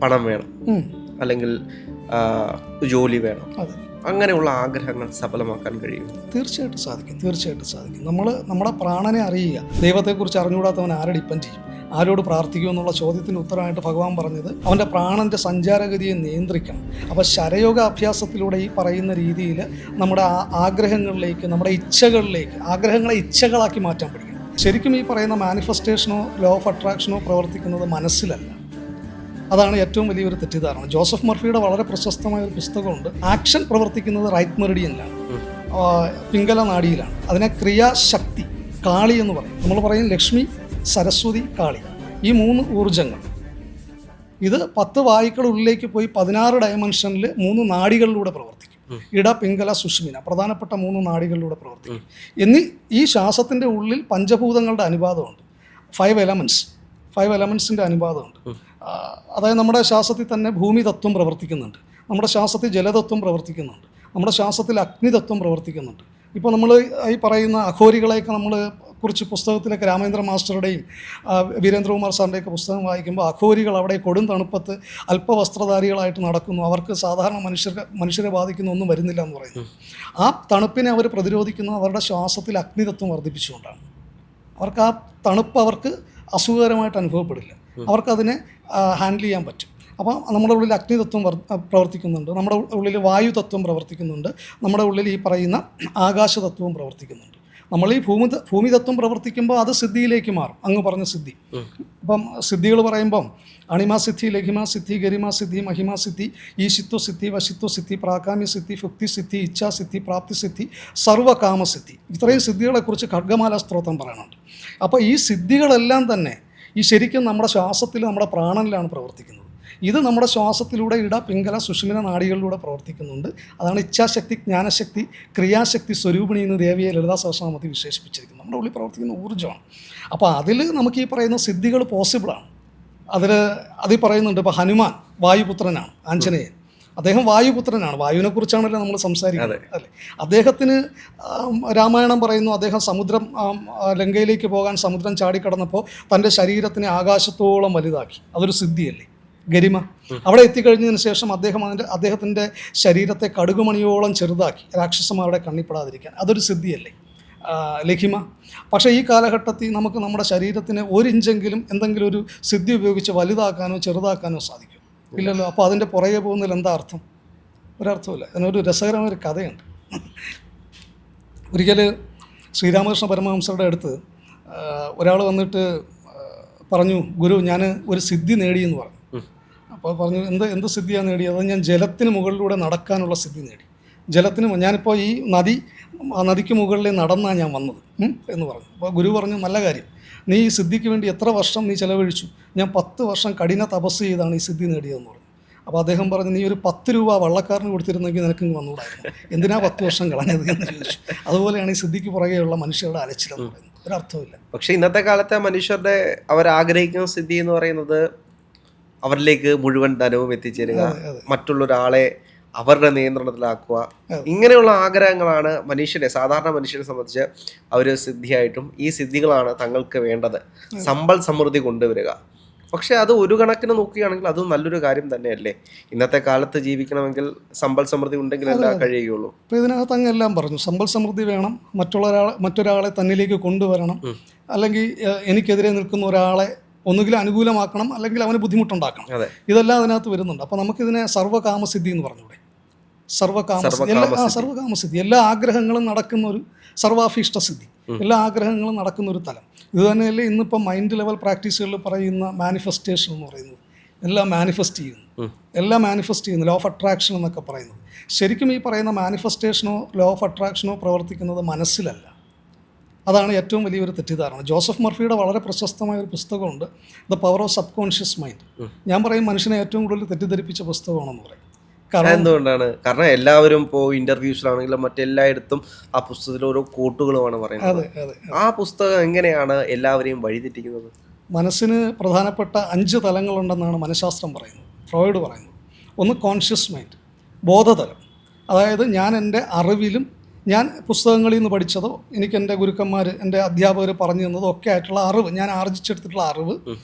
പണം വേണം, അല്ലെങ്കിൽ ജോലി വേണം, അങ്ങനെയുള്ള ആഗ്രഹങ്ങൾ സഫലമാക്കാൻ കഴിയും? തീർച്ചയായിട്ടും സാധിക്കും, തീർച്ചയായിട്ടും സാധിക്കും. നമ്മൾ നമ്മുടെ പ്രാണനെ അറിയുക. ദൈവത്തെക്കുറിച്ച് അറിഞ്ഞുകൂടാത്തവൻ ആരെ ഡിപ്പെൻഡ് ചെയ്യും, ആരോട് പ്രാർത്ഥിക്കും എന്നുള്ള ചോദ്യത്തിന് ഉത്തരമായിട്ട് ഭഗവാൻ പറഞ്ഞത് അവൻ്റെ പ്രാണൻ്റെ സഞ്ചാരഗതിയെ നിയന്ത്രിക്കണം. അപ്പോൾ ശരയോഗ അഭ്യാസത്തിലൂടെ ഈ പറയുന്ന രീതിയിൽ നമ്മുടെ ആഗ്രഹങ്ങളിലേക്ക്, നമ്മുടെ ഇച്ഛകളിലേക്ക്, ആഗ്രഹങ്ങളെ ഇച്ഛകളാക്കി മാറ്റാൻ പഠിക്കണം. ശരിക്കും ഈ പറയുന്ന മാനിഫെസ്റ്റേഷനോ ലോ ഓഫ് അട്രാക്ഷനോ പ്രവർത്തിക്കുന്നത് മനസ്സിലല്ല. അതാണ് ഏറ്റവും വലിയൊരു തെറ്റിദ്ധാരണ. ജോസഫ് മർഫിയുടെ വളരെ പ്രശസ്തമായ ഒരു പുസ്തകമുണ്ട്. ആക്ഷൻ പ്രവർത്തിക്കുന്നത് റൈറ്റ് മെറിഡിയനിലാണ്, പിംഗല നാഡിയിലാണ്. അതിനെ ക്രിയാശക്തി, കാളി എന്ന് പറയും. നമ്മൾ പറയും ലക്ഷ്മി, സരസ്വതി, കാളി, ഈ 3 ഊർജങ്ങൾ. ഇത് 10 വായുക്കളുള്ളിലേക്ക് പോയി 16 ഡയമെൻഷനിൽ 3 നാഡികളിലൂടെ പ്രവർത്തിക്കും. ഇട, പിംഗല, സുഷ്മിന, പ്രധാനപ്പെട്ട 3 നാഡികളിലൂടെ പ്രവർത്തിക്കും. ഈ ശ്വാസത്തിൻ്റെ ഉള്ളിൽ പഞ്ചഭൂതങ്ങളുടെ അനുപാതമുണ്ട്. 5 എലമെൻസിൻ്റെ അനുപാതമുണ്ട്. അതായത് നമ്മുടെ ശ്വാസത്തിൽ തന്നെ ഭൂമി തത്വം പ്രവർത്തിക്കുന്നുണ്ട്, നമ്മുടെ ശ്വാസത്തിൽ ജലതത്വം പ്രവർത്തിക്കുന്നുണ്ട്, നമ്മുടെ ശ്വാസത്തിൽ അഗ്നിതത്വം പ്രവർത്തിക്കുന്നുണ്ട്. ഇപ്പോൾ നമ്മൾ ഈ പറയുന്ന അഘോരികളെയൊക്കെ നമ്മൾ കുറിച്ച് പുസ്തകത്തിലൊക്കെ രാമേന്ദ്ര മാസ്റ്ററുടെയും വീരേന്ദ്രകുമാർ സാറിൻ്റെയൊക്കെ പുസ്തകം വായിക്കുമ്പോൾ അഘോരികൾ അവിടെ കൊടും തണുപ്പത്ത് അല്പവസ്ത്രധാരികളായിട്ട് നടക്കുന്നു, അവർക്ക് സാധാരണ മനുഷ്യരെ ബാധിക്കുന്ന ഒന്നും വരുന്നില്ല എന്ന് പറയുന്നു. ആ തണുപ്പിനെ അവർ പ്രതിരോധിക്കുന്നത് അവരുടെ ശ്വാസത്തിൽ അഗ്നിതത്വം വർദ്ധിപ്പിച്ചുകൊണ്ടാണ്. അവർക്ക് ആ തണുപ്പ് അവർക്ക് അസുഖകരമായിട്ട് അനുഭവപ്പെടില്ല, അവർക്കതിനെ ഹാൻഡിൽ ചെയ്യാൻ പറ്റും. അപ്പോൾ നമ്മുടെ ഉള്ളിൽ അഗ്നിതത്വം പ്രവർത്തിക്കുന്നുണ്ട്, നമ്മുടെ ഉള്ളിൽ വായുതത്വം പ്രവർത്തിക്കുന്നുണ്ട്, നമ്മുടെ ഉള്ളിൽ ഈ പറയുന്ന ആകാശതത്വവും പ്രവർത്തിക്കുന്നുണ്ട്. നമ്മൾ ഈ ഭൂമിതത്വം പ്രവർത്തിക്കുമ്പോൾ അത് സിദ്ധിയിലേക്ക് മാറും. അങ്ങ് പറഞ്ഞ സിദ്ധി. ഇപ്പം സിദ്ധികൾ പറയുമ്പം അണിമാസിദ്ധി, ലഘിമാസിദ്ധി, ഗരിമാസിദ്ധി, മഹിമാസിദ്ധി, ഈശിത്വസിദ്ധി, വശിത്വസിദ്ധി, പ്രാകാമ്യസിദ്ധി, ഭുക്തിസിദ്ധി, ഇച്ഛാസിദ്ധി, പ്രാപ്തിസിദ്ധി, സർവ്വകാമസിദ്ധി, ഇത്രയും സിദ്ധികളെക്കുറിച്ച് ഖഡ്ഗമാല സ്തോത്രം പറയുന്നുണ്ട്. അപ്പോൾ ഈ സിദ്ധികളെല്ലാം തന്നെ ഈ ശരിക്കും നമ്മുടെ ശ്വാസത്തിൽ, നമ്മുടെ പ്രാണനിലാണ് പ്രവർത്തിക്കുന്നത്. ഇത് നമ്മുടെ ശ്വാസത്തിലൂടെ ഇട, പിംഗല, സുഷ്മിന നാഡികളിലൂടെ പ്രവർത്തിക്കുന്നുണ്ട്. അതാണ് ഇച്ഛാശക്തി, ജ്ഞാനശക്തി, ക്രിയാശക്തി സ്വരൂപിണി എന്ന് ദേവിയെ ലളിതാ സഹസ്രനാമത്തിൽ വിശേഷിപ്പിച്ചിരിക്കുന്നത്. നമ്മുടെ ഉള്ളിൽ പ്രവർത്തിക്കുന്ന ഊർജ്ജമാണ്. അപ്പോൾ അതിൽ നമുക്ക് ഈ പറയുന്ന സിദ്ധികൾ പോസിബിളാണ്. അതിൽ പറയുന്നുണ്ട്. ഇപ്പോൾ ഹനുമാൻ വായുപുത്രനാണ്, ആഞ്ജനേയൻ അദ്ദേഹം വായുപുത്രനാണ്. വായുവിനെക്കുറിച്ചാണല്ലോ നമ്മൾ സംസാരിക്കുന്നത്, അല്ലേ? അദ്ദേഹത്തിന് രാമായണം പറയുന്നു, അദ്ദേഹം ലങ്കയിലേക്ക് പോകാൻ സമുദ്രം ചാടിക്കടന്നപ്പോൾ തൻ്റെ ശരീരത്തിനെ ആകാശത്തോളം വലുതാക്കി. അതൊരു സിദ്ധിയല്ലേ, ഗരിമ. അവിടെ എത്തിക്കഴിഞ്ഞതിന് ശേഷം അദ്ദേഹത്തിൻ്റെ ശരീരത്തെ കടുകുമണിയോളം ചെറുതാക്കി, രാക്ഷസന്മാരുടെ കണ്ണിപ്പെടാതിരിക്കാൻ. അതൊരു സിദ്ധിയല്ലേ, ലഘിമ. പക്ഷേ ഈ കാലഘട്ടത്തിൽ നമുക്ക് നമ്മുടെ ശരീരത്തിന് 1 ഇഞ്ചെങ്കിലും എന്തെങ്കിലും ഒരു സിദ്ധി ഉപയോഗിച്ച് വലുതാക്കാനോ ചെറുതാക്കാനോ സാധിക്കും? ഇല്ലല്ലോ. അപ്പോൾ അതിൻ്റെ പുറകെ പോകുന്നതിൽ എന്താ അർത്ഥം? ഒരർത്ഥമില്ല. അതിനൊരു രസകരമായൊരു കഥയുണ്ട്. ഒരിക്കൽ ശ്രീരാമകൃഷ്ണ പരമഹംസരുടെ അടുത്ത് ഒരാൾ വന്നിട്ട് പറഞ്ഞു, ഗുരു, ഞാൻ ഒരു സിദ്ധി നേടിയെന്ന് പറഞ്ഞു. അപ്പോൾ പറഞ്ഞു, എന്ത് സിദ്ധിയാണ് നേടിയത്? ഞാൻ ജലത്തിന് മുകളിലൂടെ നടക്കാനുള്ള സിദ്ധി നേടി. ഞാനിപ്പോൾ ഈ നദിക്ക് മുകളിൽ നടന്നാണ് ഞാൻ വന്നത് എന്ന് പറഞ്ഞു. അപ്പോൾ ഗുരു പറഞ്ഞു, നല്ല കാര്യം, നീ ഈ സിദ്ധിക്ക് വേണ്ടി എത്ര വർഷം നീ ചിലവഴിച്ചു? ഞാൻ 10 വർഷം കഠിന തപസ് ചെയ്താണ് ഈ സിദ്ധി നേടിയതെന്ന് പറഞ്ഞു. അപ്പോൾ അദ്ദേഹം പറഞ്ഞു, നീ ഒരു 10 രൂപ വള്ളക്കാരന് കൊടുത്തിരുന്നെങ്കിൽ നിനക്കിങ്ങ് വന്നുകൂടായിരുന്നു, എന്തിനാ 10 വർഷം കളഞ്ഞത് എന്ന് ചോദിച്ചു. അതുപോലെയാണ് ഈ സിദ്ധിക്ക് പുറകെയുള്ള മനുഷ്യരുടെ അലച്ചിലെന്ന് പറയുന്നത്. ഒരർത്ഥമില്ല. പക്ഷേ ഇന്നത്തെ കാലത്തെ മനുഷ്യരുടെ അവരാഗ്രഹിക്കുന്ന സിദ്ധി എന്ന് പറയുന്നത് അവരിലേക്ക് മുഴുവൻ ധനവും എത്തിച്ചേരുക, മറ്റുള്ളൊരാളെ അവരുടെ നിയന്ത്രണത്തിലാക്കുക, ഇങ്ങനെയുള്ള ആഗ്രഹങ്ങളാണ് സാധാരണ മനുഷ്യനെ സംബന്ധിച്ച് അവർ സിദ്ധിയായിട്ടും, ഈ സിദ്ധികളാണ് തങ്ങൾക്ക് വേണ്ടത്, സമ്പൽ സമൃദ്ധി കൊണ്ടുവരിക. പക്ഷേ അത് ഒരു കണക്കിന് നോക്കുകയാണെങ്കിൽ അതും നല്ലൊരു കാര്യം തന്നെയല്ലേ? ഇന്നത്തെ കാലത്ത് ജീവിക്കണമെങ്കിൽ സമ്പൽ സമൃദ്ധി ഉണ്ടെങ്കിലല്ല കഴിയുകയുള്ളൂ. ഇപ്പോൾ ഇതിനകത്ത് അങ്ങെല്ലാം പറഞ്ഞു, സമ്പൽ സമൃദ്ധി വേണം, മറ്റൊരാളെ തന്നിലേക്ക് കൊണ്ടുവരണം, അല്ലെങ്കിൽ എനിക്കെതിരെ നിൽക്കുന്ന ഒരാളെ ഒന്നുകിൽ അനുകൂലമാക്കണം, അല്ലെങ്കിൽ അവന് ബുദ്ധിമുട്ടുണ്ടാക്കണം. ഇതെല്ലാം അതിനകത്ത് വരുന്നുണ്ട്. അപ്പോൾ നമുക്കിതിനെ സർവ്വകാമസിദ്ധി എന്ന് പറഞ്ഞൂടെ? സർവ്വകാമസിദ്ധി, എല്ലാ ആഗ്രഹങ്ങളും നടക്കുന്ന ഒരു സർവാഭീഷ്ടസിദ്ധി, എല്ലാ ആഗ്രഹങ്ങളും നടക്കുന്ന ഒരു തലം. ഇത് തന്നെയല്ലേ ഇന്നിപ്പം മൈൻഡ് ലെവൽ പ്രാക്ടീസുകളിൽ പറയുന്ന മാനിഫെസ്റ്റേഷൻ എന്ന് പറയുന്നത്. എല്ലാം മാനിഫെസ്റ്റ് ചെയ്യുന്നു, ലോ ഓഫ് അട്രാക്ഷൻ എന്നൊക്കെ പറയുന്നത്. ശരിക്കും ഈ പറയുന്ന മാനിഫെസ്റ്റേഷനോ ലോ ഓഫ് അട്രാക്ഷനോ പ്രവർത്തിക്കുന്നത് മനസ്സിലല്ല. അതാണ് ഏറ്റവും വലിയൊരു തെറ്റിദ്ധാരണ. ജോസഫ് മർഫിയുടെ വളരെ പ്രശസ്തമായ ഒരു പുസ്തകമുണ്ട്, the power of sub conscious mind. ഞാൻ പറയും മനുഷ്യനെ ഏറ്റവും കൂടുതൽ തെറ്റിദ്ധരിപ്പിച്ച പുസ്തകമാണെന്ന് പറയും. എന്തുകൊണ്ടാണ്? കാരണം എല്ലാവരും ഇപ്പോൾ ഇന്റർവ്യൂസിലാണെങ്കിലും മറ്റെല്ലായിടത്തും ആ പുസ്തകത്തിൽ ഓരോ കോട്ടുകളുമാണ് പറയുന്നത്. ആ പുസ്തകം എങ്ങനെയാണ് എല്ലാവരെയും വഴിതെറ്റിക്കുന്നത്? മനസ്സിന് പ്രധാനപ്പെട്ട 5 തലങ്ങളുണ്ടെന്നാണ് മനഃശാസ്ത്രം പറയുന്നത്, ഫ്രോയിഡ് പറയുന്നത്. ഒന്ന് കോൺഷ്യസ് മൈൻഡ്, ബോധതലം. അതായത് ഞാൻ എൻ്റെ അറിവിലും ഞാൻ പുസ്തകങ്ങളിൽ നിന്ന് പഠിച്ചതോ എനിക്ക് എൻ്റെ ഗുരുക്കന്മാർ, എൻ്റെ അധ്യാപകർ പറഞ്ഞു തന്നതോ ഒക്കെ ആയിട്ടുള്ള അറിവ്, ഞാൻ ആർജിച്ചെടുത്തിട്ടുള്ള അറിവ്,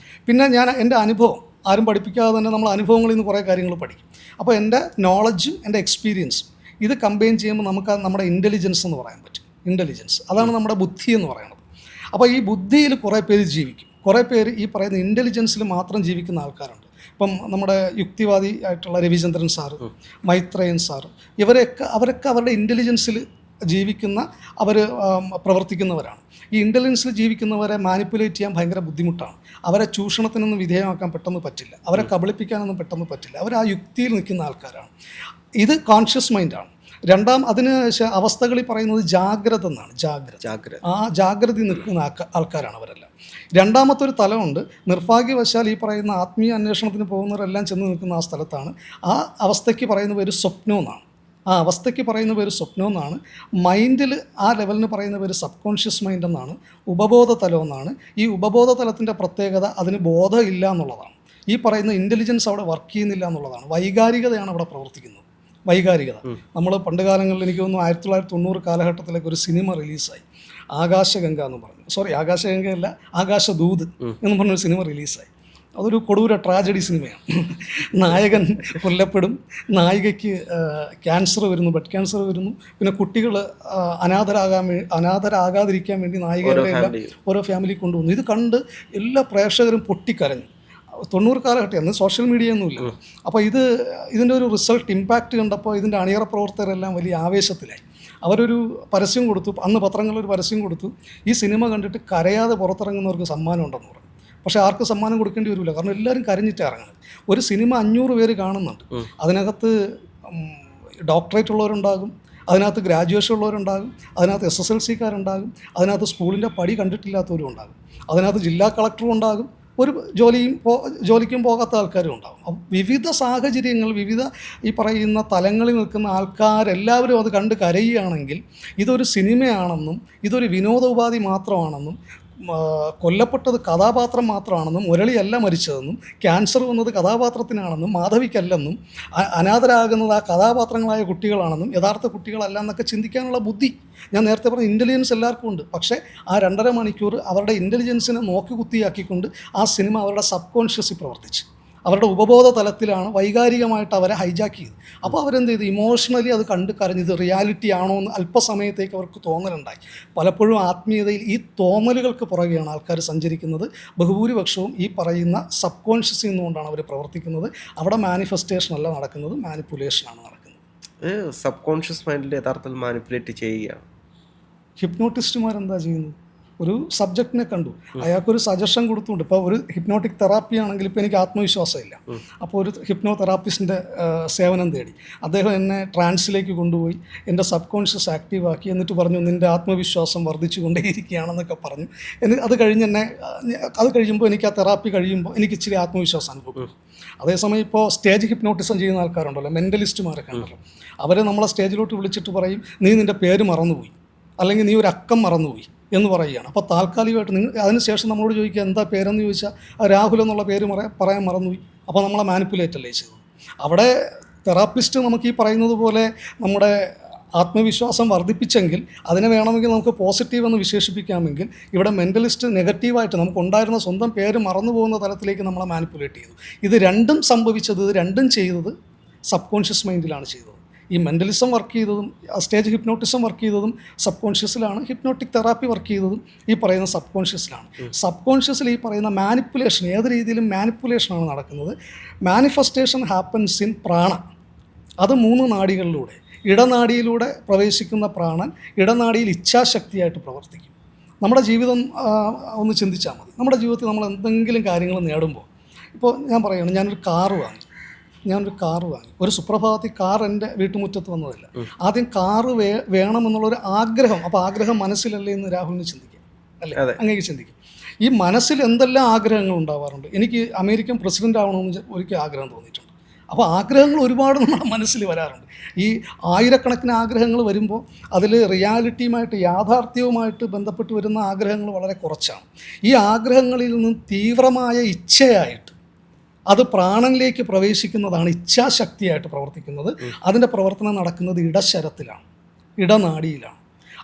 പിന്നെ ഞാൻ എൻ്റെ അനുഭവം, ആരും പഠിപ്പിക്കാതെ തന്നെ നമ്മൾ അനുഭവങ്ങളിൽ നിന്ന് കുറേ കാര്യങ്ങൾ പഠിക്കും. അപ്പോൾ എൻ്റെ നോളജും എൻ്റെ എക്സ്പീരിയൻസും ഇത് കമ്പൈൻ ചെയ്യുമ്പോൾ നമുക്ക് നമ്മുടെ ഇൻ്റലിജൻസ് എന്ന് പറയാൻ പറ്റും. ഇൻ്റലിജൻസ് അതാണ് നമ്മുടെ ബുദ്ധി എന്ന് പറയുന്നത്. അപ്പോൾ ഈ ബുദ്ധിയിൽ കുറേ പേര് ജീവിക്കും, കുറേ പേര് ഈ പറയുന്ന ഇൻ്റലിജൻസിൽ മാത്രം ജീവിക്കുന്ന ആൾക്കാരുണ്ട്. ഇപ്പം നമ്മുടെ യുക്തിവാദി ആയിട്ടുള്ള രവിചന്ദ്രൻ സാറ്, മൈത്രേയൻ സാറ്, അവരൊക്കെ അവരുടെ ഇൻ്റലിജൻസിൽ ജീവിക്കുന്ന പ്രവർത്തിക്കുന്നവരാണ്. ഈ ഇൻ്റലിജൻസിൽ ജീവിക്കുന്നവരെ മാനിപ്പുലേറ്റ് ചെയ്യാൻ ഭയങ്കര ബുദ്ധിമുട്ടാണ്. അവരെ ചൂഷണത്തിനൊന്നും വിധേയമാക്കാൻ പെട്ടെന്ന് പറ്റില്ല, അവരെ കബളിപ്പിക്കാനൊന്നും പെട്ടെന്ന് പറ്റില്ല. അവർ ആ യുക്തിയിൽ നിൽക്കുന്ന ആൾക്കാരാണ്. ഇത് കോൺഷ്യസ് മൈൻഡാണ്. അതിന് അവസ്ഥകളിൽ പറയുന്നത് ജാഗ്രത എന്നാണ്. ജാഗ്രത ആ ജാഗ്രത നിൽക്കുന്ന ആൾക്കാരാണ് അവരെല്ലാം. രണ്ടാമത്തെ ഒരു തലമുണ്ട്, നിർഭാഗ്യവശാൽ ഈ പറയുന്ന ആത്മീയ അന്വേഷണത്തിന് പോകുന്നവരെല്ലാം ചെന്ന് നിൽക്കുന്ന ആ സ്ഥലത്താണ്. ആ അവസ്ഥയ്ക്ക് പറയുന്ന പേര് സ്വപ്നം എന്നാണ്. ആ അവസ്ഥയ്ക്ക് പറയുന്ന പേര് സ്വപ്നം എന്നാണ്. മൈൻഡിൽ ആ ലെവലിന് പറയുന്ന പേര് സബ് കോൺഷ്യസ് മൈൻഡ് എന്നാണ്, ഉപബോധ തലം എന്നാണ്. ഈ ഉപബോധ തലത്തിൻ്റെ പ്രത്യേകത അതിന് ബോധം ഇല്ല എന്നുള്ളതാണ്. ഈ പറയുന്ന ഇൻ്റലിജൻസ് അവിടെ വർക്ക് ചെയ്യുന്നില്ല എന്നുള്ളതാണ്. വൈകാരികതയാണ് അവിടെ പ്രവർത്തിക്കുന്നത്. വൈകാരികത. നമ്മൾ പണ്ട് കാലങ്ങളിൽ എനിക്ക് തോന്നുന്നു 1990 കാലഘട്ടത്തിലേക്ക് ഒരു സിനിമ റിലീസായി, ആകാശഗംഗ എന്ന് പറഞ്ഞു. ആകാശഗംഗയല്ല, ആകാശദൂത് എന്ന് പറഞ്ഞൊരു സിനിമ റിലീസായി. അതൊരു കൊടൂര ട്രാജഡി സിനിമയാണ്. നായകൻ കൊല്ലപ്പെടും, നായികയ്ക്ക് ക്യാൻസർ വരുന്നു, ബ്ലഡ് ക്യാൻസർ വരുന്നു. പിന്നെ കുട്ടികൾ അനാഥരാകാതിരിക്കാൻ വേണ്ടി നായികരുടെ എല്ലാം ഓരോ ഫാമിലി കൊണ്ടുവന്നു. ഇത് കണ്ട് എല്ലാ പ്രേക്ഷകരും പൊട്ടിക്കരഞ്ഞു. 90 കാലഘട്ടം, അന്ന് സോഷ്യൽ മീഡിയ ഒന്നുമില്ല. അപ്പോൾ ഇതിൻ്റെ ഒരു റിസൾട്ട് ഇമ്പാക്റ്റ് കണ്ടപ്പോൾ ഇതിൻ്റെ അണിയറ പ്രവർത്തകരെല്ലാം വലിയ ആവേശത്തിലായി. അവരൊരു പരസ്യം കൊടുത്തു, അന്ന് പത്രങ്ങളിലൊരു പരസ്യം കൊടുത്തു, ഈ സിനിമ കണ്ടിട്ട് കരയാതെ പുറത്തിറങ്ങുന്നവർക്ക് സമ്മാനം ഉണ്ടെന്ന് പറഞ്ഞു. പക്ഷേ ആർക്കും സമ്മാനം കൊടുക്കേണ്ടി വരില്ല, കാരണം എല്ലാവരും കരഞ്ഞിട്ട് ഇറങ്ങുന്നത്. ഒരു സിനിമ 500 പേര് കാണുന്നുണ്ട്. അതിനകത്ത് ഡോക്ടറേറ്റ് ഉള്ളവരുണ്ടാകും, അതിനകത്ത് ഗ്രാജുവേഷൻ ഉള്ളവരുണ്ടാകും, അതിനകത്ത് SSLC-ക്കാരുണ്ടാകും, അതിനകത്ത് സ്കൂളിൻ്റെ പടി കണ്ടിട്ടില്ലാത്തവരും ഉണ്ടാകും, അതിനകത്ത് ജില്ലാ കളക്ടറും ഉണ്ടാകും, ഒരു ജോലിക്കും പോകാത്ത ആൾക്കാരും ഉണ്ടാകും. അപ്പം വിവിധ സാഹചര്യങ്ങൾ, വിവിധ ഈ പറയുന്ന തലങ്ങളിൽ നിൽക്കുന്ന ആൾക്കാരെല്ലാവരും അത് കണ്ട് കരയുകയാണെങ്കിൽ ഇതൊരു സിനിമയാണെന്നും ഇതൊരു വിനോദോപാധി മാത്രമാണെന്നും കൊല്ലപ്പെട്ടത് കഥാപാത്രം മാത്രമാണെന്നും മുരളിയല്ല മരിച്ചതെന്നും ക്യാൻസർ വന്നത് കഥാപാത്രത്തിനാണെന്നും മാധവിക്കല്ലെന്നും അനാഥരാകുന്നത് ആ കഥാപാത്രങ്ങളായ കുട്ടികളാണെന്നും യഥാർത്ഥ കുട്ടികളല്ല എന്നൊക്കെ ചിന്തിക്കാനുള്ള ബുദ്ധി, ഞാൻ നേരത്തെ പറഞ്ഞ ഇൻ്റലിജൻസ് എല്ലാവർക്കും ഉണ്ട്. പക്ഷേ ആ 2.5 മണിക്കൂർ അവരുടെ ഇൻ്റലിജൻസിനെ നോക്കുകുത്തിയാക്കിക്കൊണ്ട് ആ സിനിമ അവരുടെ സബ് കോൺഷ്യസിൽ പ്രവർത്തിച്ച് അവരുടെ ഉപബോധ തലത്തിലാണ് വൈകാരികമായിട്ട് അവരെ ഹൈജാക്ക് ചെയ്ത്. അപ്പോൾ അവരെന്ത് ചെയ്തു, ഇമോഷണലി അത് കണ്ട് കരഞ്ഞത് റിയാലിറ്റി ആണോ എന്ന് അല്പസമയത്തേക്ക് അവർക്ക് തോന്നലുണ്ടായി. പലപ്പോഴും ആത്മീയതയിൽ ഈ തോന്നലുകൾക്ക് പുറകെയാണ് ആൾക്കാർ സഞ്ചരിക്കുന്നത്. ബഹുഭൂരിപക്ഷവും ഈ പറയുന്ന സബ് കോൺഷ്യസിൽ നിന്നുകൊണ്ടാണ് അവർ പ്രവർത്തിക്കുന്നത്. അവിടെ മാനിഫെസ്റ്റേഷൻ അല്ല നടക്കുന്നത്, മാനിപ്പുലേഷനാണ് നടക്കുന്നത്. സബ് കോൺഷ്യസ് മൈൻഡിൽ യഥാർത്ഥത്തിൽ മാനിപ്പുലേറ്റ് ചെയ്യുകയാണ്. ഹിപ്നോട്ടിസ്റ്റുമാരെന്താ ചെയ്യുന്നത്? ഒരു സബ്ജക്റ്റിനെ കണ്ടു, അയാൾക്കൊരു സജഷൻ കൊടുത്തുകൊണ്ട്, ഇപ്പോൾ ഒരു ഹിപ്നോട്ടിക് തെറാപ്പി ആണെങ്കിൽ ഇപ്പോൾ എനിക്ക് ആത്മവിശ്വാസമില്ല, അപ്പോൾ ഒരു ഹിപ്നോ തെറാപ്പിസ്റ്റിൻ്റെ സേവനം തേടി അദ്ദേഹം എന്നെ ട്രാൻസിലേക്ക് കൊണ്ടുപോയി എൻ്റെ സബ് കോൺഷ്യസ് ആക്റ്റീവാക്കി. എന്നിട്ട് പറഞ്ഞു, നിൻ്റെ ആത്മവിശ്വാസം വർദ്ധിച്ചു കൊണ്ടേയിരിക്കുകയാണെന്നൊക്കെ പറഞ്ഞു. അത് കഴിയുമ്പോൾ എനിക്ക് ആ തെറാപ്പി കഴിയുമ്പോൾ എനിക്ക് ഇച്ചിരി ആത്മവിശ്വാസം അനുഭവപ്പെടും. അതേസമയം ഇപ്പോൾ സ്റ്റേജ് ഹിപ്നോട്ടിസം ചെയ്യുന്ന ആൾക്കാരുണ്ടല്ലോ, മെൻ്റലിസ്റ്റുമാരൊക്കെ ഉണ്ടല്ലോ, അവരെ നമ്മളെ സ്റ്റേജിലോട്ട് വിളിച്ചിട്ട് പറയും, നീ നിൻ്റെ പേര് മറന്നുപോയി, അല്ലെങ്കിൽ നീ ഒരു അക്കം മറന്നുപോയി എന്ന് പറയുകയാണ്. അപ്പോൾ താൽക്കാലികമായിട്ട് അതിനുശേഷം നമ്മളോട് ചോദിക്കുക എന്താ പേരെന്ന് ചോദിച്ചാൽ രാഹുൽ എന്നുള്ള പേര് പറയാൻ മറന്നുപോയി. അപ്പോൾ നമ്മളെ മാനിപ്പുലേറ്റ് അല്ലേ ചെയ്തത്. അവിടെ തെറാപ്പിസ്റ്റ് നമുക്ക് ഈ പറയുന്നത് പോലെ നമ്മുടെ ആത്മവിശ്വാസം വർദ്ധിപ്പിച്ചെങ്കിൽ അതിനെ വേണമെങ്കിൽ നമുക്ക് പോസിറ്റീവ് എന്ന് വിശേഷിപ്പിക്കാമെങ്കിൽ, ഇവിടെ മെൻ്റലിസ്റ്റ് നെഗറ്റീവായിട്ട് നമുക്കുണ്ടായിരുന്ന സ്വന്തം പേര് മറന്നു പോകുന്ന തലത്തിലേക്ക് നമ്മളെ മാനിപ്പുലേറ്റ് ചെയ്തു. ഇത് രണ്ടും ചെയ്തത് സബ് കോൺഷ്യസ് മൈൻഡിലാണ് ചെയ്തത്. ഈ മെൻ്റലിസം വർക്ക് ചെയ്തതും സ്റ്റേജ് ഹിപ്നോട്ടിസം വർക്ക് ചെയ്തതും സബ് കോൺഷ്യസിലാണ്, ഹിപ്നോട്ടിക് തെറാപ്പി വർക്ക് ചെയ്തതും ഈ പറയുന്ന സബ് കോൺഷ്യസിലാണ്. സബ് കോൺഷ്യസിൽ ഈ പറയുന്ന മാനിപ്പുലേഷൻ, ഏത് രീതിയിലും മാനിപ്പുലേഷനാണ് നടക്കുന്നത്. മാനിഫെസ്റ്റേഷൻ ഹാപ്പൻസ് ഇൻ പ്രാണ. അത് 3 നാഡികളിലൂടെ, ഇടനാഡിയിലൂടെ പ്രവേശിക്കുന്ന പ്രാണൻ ഇടനാഡിയിൽ ഇച്ഛാശക്തിയായിട്ട് പ്രവർത്തിക്കും. നമ്മുടെ ജീവിതം ഒന്ന് ചിന്തിച്ചാൽ മതി. നമ്മുടെ ജീവിതത്തിൽ നമ്മൾ എന്തെങ്കിലും കാര്യങ്ങൾ നേടുമ്പോൾ, ഇപ്പോൾ ഞാൻ പറയുകയാണ്, ഞാനൊരു കാറ് വാങ്ങി, ഒരു സുപ്രഭാതത്തിൽ കാർ എൻ്റെ വീട്ടുമുറ്റത്ത് വന്നതല്ല. ആദ്യം കാറ് വേണമെന്നുള്ളൊരു ആഗ്രഹം, അപ്പോൾ ആഗ്രഹം മനസ്സിലല്ലേ എന്ന് രാഹുലിന് ചിന്തിക്കാം, അല്ലേ? അങ്ങനെ ചിന്തിക്കും. ഈ മനസ്സിൽ എന്തെല്ലാം ആഗ്രഹങ്ങൾ ഉണ്ടാവാറുണ്ട്. എനിക്ക് അമേരിക്കൻ പ്രസിഡൻ്റ് ആവണമെന്ന് ഒരിക്കൽ ആഗ്രഹം തോന്നിയിട്ടുണ്ട്. അപ്പോൾ ആഗ്രഹങ്ങൾ ഒരുപാട് നമ്മുടെ മനസ്സിൽ വരാറുണ്ട്. ഈ ആയിരക്കണക്കിന് ആഗ്രഹങ്ങൾ വരുമ്പോൾ അതിൽ റിയാലിറ്റിയുമായിട്ട്, യാഥാർത്ഥ്യവുമായിട്ട് ബന്ധപ്പെട്ട് വരുന്ന ആഗ്രഹങ്ങൾ വളരെ കുറച്ചാണ്. ഈ ആഗ്രഹങ്ങളിൽ നിന്ന് തീവ്രമായ ഇച്ഛയായിട്ട് അത് പ്രാണനിലേക്ക് പ്രവേശിക്കുന്നതാണ് ഇച്ഛാശക്തിയായിട്ട് പ്രവർത്തിക്കുന്നത്. അതിൻ്റെ പ്രവർത്തനം നടക്കുന്നത് ഇടശരത്തിലാണ്, ഇടനാഡിയിലാണ്.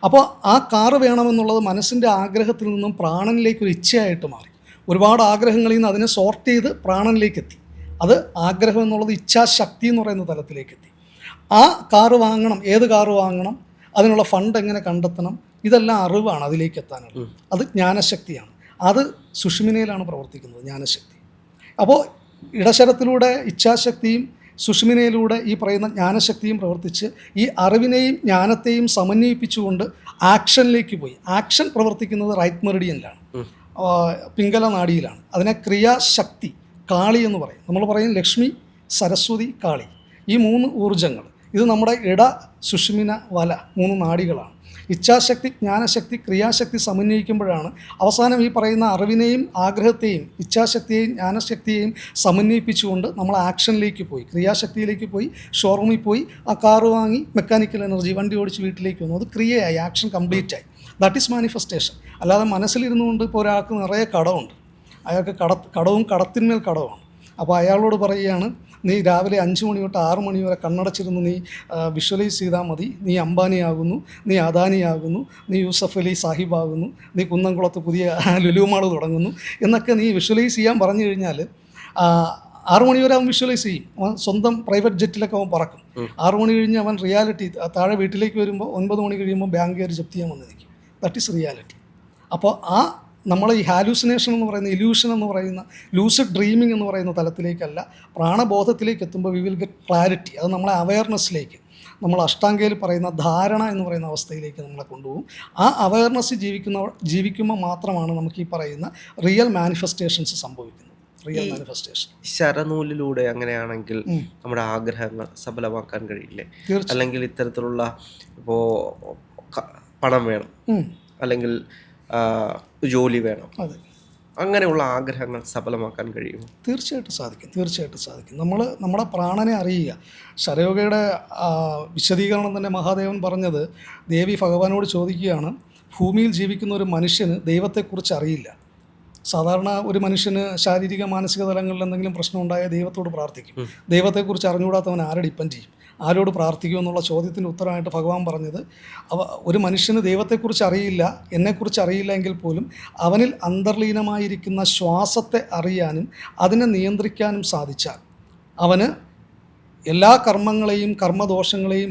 അപ്പോൾ ആ കാറ് വേണമെന്നുള്ളത് മനസ്സിൻ്റെ ആഗ്രഹത്തിൽ നിന്നും പ്രാണനിലേക്ക് ഒരു ഇച്ഛയായിട്ട് മാറി. ഒരുപാട് ആഗ്രഹങ്ങളിൽ നിന്ന് അതിനെ സോർട്ട് ചെയ്ത് പ്രാണനിലേക്ക് എത്തി. അത് ആഗ്രഹം എന്നുള്ളത് ഇച്ഛാശക്തി എന്ന് പറയുന്ന തലത്തിലേക്ക് എത്തി. ആ കാറ് വാങ്ങണം, ഏത് കാറ് വാങ്ങണം, അതിനുള്ള ഫണ്ട് എങ്ങനെ കണ്ടെത്തണം, ഇതെല്ലാം അറിവാണ് അതിലേക്ക് എത്താനുള്ളത്. അത് ജ്ഞാനശക്തിയാണ്. അത് സുഷുമ്നയിലാണ് പ്രവർത്തിക്കുന്നത്, ജ്ഞാനശക്തി. അപ്പോൾ ഇടശരത്തിലൂടെ ഇച്ഛാശക്തിയും സുഷുമ്നയിലൂടെ ഈ പറയുന്ന ജ്ഞാനശക്തിയും പ്രവർത്തിച്ച് ഈ അറിവിനെയും ജ്ഞാനത്തെയും സമന്വയിപ്പിച്ചുകൊണ്ട് ആക്ഷനിലേക്ക് പോയി. ആക്ഷൻ പ്രവർത്തിക്കുന്നത് റൈറ്റ് മെറിഡിയനിലാണ്, പിംഗല നാഡിയിലാണ്. അതിനെ ക്രിയാശക്തി, കാളി എന്ന് പറയും. നമ്മൾ പറയും ലക്ഷ്മി, സരസ്വതി, കാളി. ഈ 3 ഊർജ്ജങ്ങൾ, ഇത് നമ്മുടെ ഇട സുഷുമ്ന വല 3 നാഡികളാണ്. ഇച്ഛാശക്തി, ജ്ഞാനശക്തി, ക്രിയാശക്തി സമന്വയിക്കുമ്പോഴാണ് അവസാനം ഈ പറയുന്ന അറിവിനെയും ആഗ്രഹത്തെയും ഇച്ഛാശക്തിയെയും ജ്ഞാനശക്തിയെയും സമന്വയിപ്പിച്ചുകൊണ്ട് നമ്മൾ ആക്ഷനിലേക്ക് പോയി, ക്രിയാശക്തിയിലേക്ക് പോയി, ഷോറൂമിൽ പോയി ആ കാറ് വാങ്ങി, മെക്കാനിക്കൽ എനർജി, വണ്ടി ഓടിച്ച് വീട്ടിലേക്ക് വന്നു. അത് ക്രിയയായി, ആക്ഷൻ കംപ്ലീറ്റ് ആയി. That is manifestation. അല്ലാതെ മനസ്സിലിരുന്നുകൊണ്ട് ഇപ്പോൾ ഒരാൾക്ക് നിറയെ കടമുണ്ട്, അയാൾക്ക് കടവും കടത്തിന്മേൽ കടമാണ്. അപ്പോൾ അയാളോട് പറയുകയാണ്, നീ രാവിലെ 5 മണി തൊട്ട് 6 മണി വരെ കണ്ണടച്ചിരുന്ന് നീ വിഷ്വലൈസ് ചെയ്താൽ മതി, നീ അംബാനിയാകുന്നു, നീ അദാനിയാകുന്നു, നീ യൂസഫ് അലി സാഹിബാകുന്നു, നീ കുന്നംകുളത്ത് പുതിയ ലുലു മാൾ തുടങ്ങുന്നു എന്നൊക്കെ നീ വിഷ്വലൈസ് ചെയ്യാൻ പറഞ്ഞു കഴിഞ്ഞാൽ 6 മണി വരെ അവൻ വിഷ്വലൈസ് ചെയ്യും. അവൻ സ്വന്തം പ്രൈവറ്റ് ജെറ്റിലൊക്കെ അവൻ പറക്കും. 6 മണി കഴിഞ്ഞ് അവൻ റിയാലിറ്റി താഴെ വീട്ടിലേക്ക് വരുമ്പോൾ 9 മണി കഴിയുമ്പോൾ ബാങ്കുകാർ ജപ്തി ചെയ്യാൻ വന്ന് നിൽക്കും. That is reality. അപ്പോൾ നമ്മൾ ഈ ഹാലൂസിനേഷൻ എന്ന് പറയുന്ന, ഇല്യൂഷൻ എന്ന് പറയുന്ന, ലൂസിഡ് ഡ്രീമിംഗ് എന്ന് പറയുന്ന തലത്തിലേക്കല്ല, പ്രാണബോധത്തിലേക്ക് എത്തുമ്പോൾ വി വിൽ ഗെറ്റ് ക്ലാരിറ്റി. അത് നമ്മളെ അവയർനെസ്സിലേക്ക്, നമ്മൾ അഷ്ടാംഗയിൽ പറയുന്ന ധാരണ എന്ന് പറയുന്ന അവസ്ഥയിലേക്ക് നമ്മളെ കൊണ്ടുപോകും. ആ അവയർനെസ് ജീവിക്കുമ്പോൾ മാത്രമാണ് നമുക്ക് ഈ പറയുന്ന റിയൽ മാനിഫെസ്റ്റേഷൻസ് സംഭവിക്കുന്നത്. റിയൽ മാനിഫെസ്റ്റേഷൻ ശരനൂലിലൂടെ അങ്ങനെയാണെങ്കിൽ നമ്മുടെ ആഗ്രഹങ്ങൾ സഫലമാക്കാൻ കഴിയില്ലേ? അല്ലെങ്കിൽ ഇത്തരത്തിലുള്ള ഇപ്പോൾ പണം വേണം, അല്ലെങ്കിൽ ജോലി വേണം, അങ്ങനെയുള്ള ആഗ്രഹങ്ങൾ സഫലമാക്കാൻ കഴിയുമോ? തീർച്ചയായിട്ടും സാധിക്കും. നമ്മൾ നമ്മുടെ പ്രാണനെ അറിയുക. ശരയോഗയുടെ വിശദീകരണം തന്നെ മഹാദേവൻ പറഞ്ഞത്, ദേവി ഭഗവാനോട് ചോദിക്കുകയാണ്, ഭൂമിയിൽ ജീവിക്കുന്ന ഒരു മനുഷ്യന് ദൈവത്തെക്കുറിച്ച് അറിയില്ല. സാധാരണ ഒരു മനുഷ്യന് ശാരീരിക മാനസിക തലങ്ങളിൽ എന്തെങ്കിലും പ്രശ്നം ഉണ്ടായാൽ ദൈവത്തോട് പ്രാർത്ഥിക്കും. ദൈവത്തെക്കുറിച്ച് അറിഞ്ഞുകൂടാത്തവൻ ആരെ ഡിപ്പെൻഡ് ചെയ്യും, ആരോട് പ്രാർത്ഥിക്കും എന്നുള്ള ചോദ്യത്തിൻ്റെ ഉത്തരമായിട്ട് ഭഗവാൻ പറഞ്ഞത്, ഒരു മനുഷ്യന് ദൈവത്തെക്കുറിച്ച് അറിയില്ല, എന്നെക്കുറിച്ച് അറിയില്ല എങ്കിൽ പോലും അവനിൽ അന്തർലീനമായിരിക്കുന്ന ശ്വാസത്തെ അറിയാനും അതിനെ നിയന്ത്രിക്കാനും സാധിച്ചാൽ അവന് എല്ലാ കർമ്മങ്ങളെയും കർമ്മദോഷങ്ങളെയും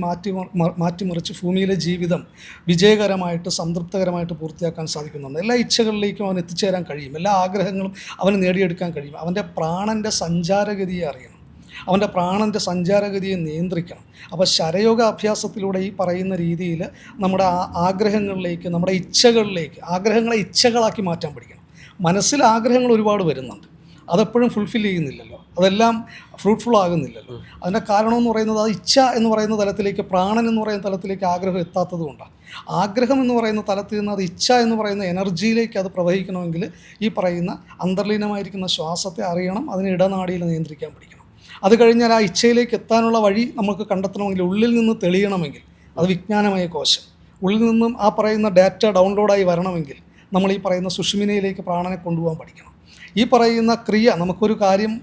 മാറ്റിമറിച്ച് ഭൂമിയിലെ ജീവിതം വിജയകരമായിട്ട് സംതൃപ്തകരമായിട്ട് പൂർത്തിയാക്കാൻ സാധിക്കുന്നുണ്ട്. എല്ലാ ഇച്ഛകളിലേക്കും അവൻ എത്തിച്ചേരാൻ കഴിയും, എല്ലാ ആഗ്രഹങ്ങളും അവന് നേടിയെടുക്കാൻ കഴിയും. അവൻ്റെ പ്രാണൻ്റെ സഞ്ചാരഗതിയെ അറിയണം, അവൻ്റെ പ്രാണൻ്റെ സഞ്ചാരഗതിയെ നിയന്ത്രിക്കണം. അപ്പോൾ ശരയോഗ അഭ്യാസത്തിലൂടെ ഈ പറയുന്ന രീതിയിൽ നമ്മുടെ ആഗ്രഹങ്ങളിലേക്ക്, നമ്മുടെ ഇച്ഛകളിലേക്ക്, ആഗ്രഹങ്ങളെ ഇച്ഛകളാക്കി മാറ്റാൻ പഠിക്കണം. മനസ്സിൽ ആഗ്രഹങ്ങൾ ഒരുപാട് വരുന്നുണ്ട്, അതെപ്പോഴും ഫുൾഫിൽ ചെയ്യുന്നില്ലല്ലോ, അതെല്ലാം ഫ്രൂട്ട്ഫുൾ ആകുന്നില്ലല്ലോ. അതിൻ്റെ കാരണമെന്ന് പറയുന്നത് അത് ഇച്ഛ എന്ന് പറയുന്ന തലത്തിലേക്ക്, പ്രാണൻ എന്ന് പറയുന്ന തലത്തിലേക്ക് ആഗ്രഹം എത്താത്തത് കൊണ്ടാണ്. ആഗ്രഹം എന്ന് പറയുന്ന തലത്തിൽ നിന്ന് അത് ഇച്ഛ എന്ന് പറയുന്ന എനർജിയിലേക്ക് അത് പ്രവഹിക്കണമെങ്കിൽ ഈ പറയുന്ന അന്തർലീനമായിരിക്കുന്ന ശ്വാസത്തെ അറിയണം, അതിനെ ഇടനാടിയിൽ നിയന്ത്രിക്കാൻ പഠിക്കണം. അത് കഴിഞ്ഞാൽ ആ ഇച്ഛയിലേക്ക് എത്താനുള്ള വഴി നമുക്ക് കണ്ടെത്തണമെങ്കിൽ, ഉള്ളിൽ നിന്ന് തെളിയണമെങ്കിൽ, അത് വിജ്ഞാനമയ കോശം, ഉള്ളിൽ നിന്നും ആ പറയുന്ന ഡാറ്റ ഡൗൺലോഡായി വരണമെങ്കിൽ നമ്മൾ ഈ പറയുന്ന സുഷുമ്നയിലേക്ക് പ്രാണനെ കൊണ്ടുപോകാൻ പഠിക്കണം. ഈ പറയുന്ന ക്രിയ, നമുക്കൊരു കാര്യം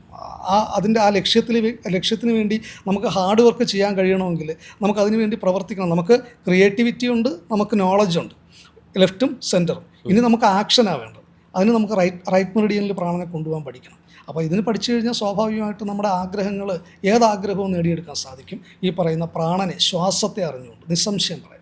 അതിൻ്റെ ആ ലക്ഷ്യത്തിന് വേണ്ടി നമുക്ക് ഹാർഡ് വർക്ക് ചെയ്യാൻ കഴിയണമെങ്കിൽ നമുക്കതിന് വേണ്ടി പ്രവർത്തിക്കണം. നമുക്ക് ക്രിയേറ്റിവിറ്റി ഉണ്ട്, നമുക്ക് നോളജ് ഉണ്ട്, ലെഫ്റ്റും സെൻറ്ററും. ഇനി നമുക്ക് ആക്ഷനാണ് വേണ്ടത്. അതിന് നമുക്ക് റൈറ്റ് മെറിഡിയനിൽ പ്രാണനെ കൊണ്ടുപോകാൻ പഠിക്കണം. അപ്പോൾ ഇതിന് പഠിച്ചു കഴിഞ്ഞാൽ സ്വാഭാവികമായിട്ട് നമ്മുടെ ആഗ്രഹങ്ങൾ, ഏതാഗ്രഹവും നേടിയെടുക്കാൻ സാധിക്കും. ഈ പറയുന്ന പ്രാണനെ, ശ്വാസത്തെ അറിഞ്ഞുകൊണ്ട് നിസ്സംശയം പറയാം.